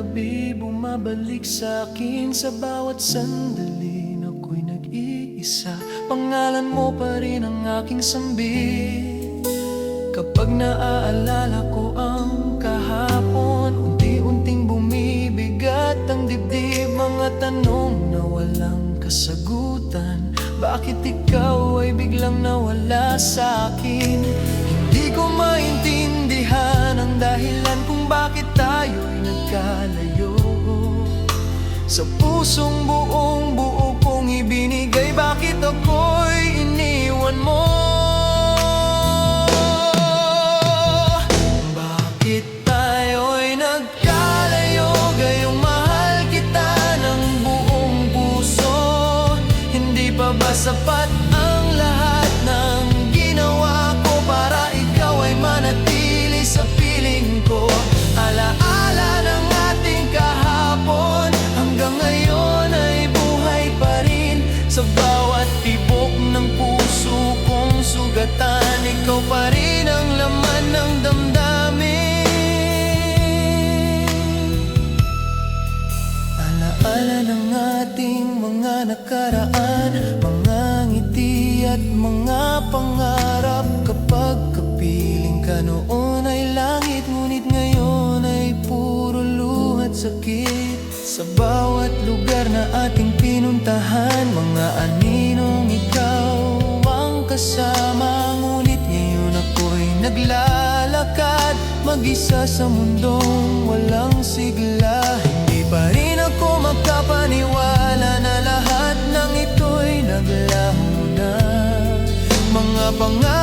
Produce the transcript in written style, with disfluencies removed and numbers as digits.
gabi bumabalik sa akin. Sa bawat sandali ako'y nag-iisa. Pangalan mo pa rin ang aking sambit. Kapag naaalala ko ang kahapon, unti-unting bumibigat ang dibdib. Mga tanong na walang kasagutan. Bakit ikaw ay biglang nawala sa akin? Hindi ko maintindihan ang dahilan kung bakit tayo'y nagkalayo. Sa pusong buong buo kong ibinigay, bakit ako'y iniwan mo? Bakit tayo'y nagkalayo? Gayong mahal kita ng buong puso. Hindi pa ba sapat ang lahat ng ginawa ko para ikaw ay manatili sa piling ko? Alaala ng ating kahapon, hanggang ngayon ay buhay pa rin. Sa bawat tibok ng puso kong sugatan, ikaw pa rin ang laman ng damdamin. Alaala ng ating mga nakaraan, mga ngiti at mga pangarap. Kapag kapiling ka noon ay langit, ngunit ngayon ay puro luha't sakit. Sa bawat lugar na ating pinuntahan, mga aninong ikaw ang kasama. Ngunit ngayon ako'y naglalakad mag-isa sa mundong walang sigla. Hindi pa rin ako makapaniwala na lahat ng ito'y naglaho na. Mga pangarap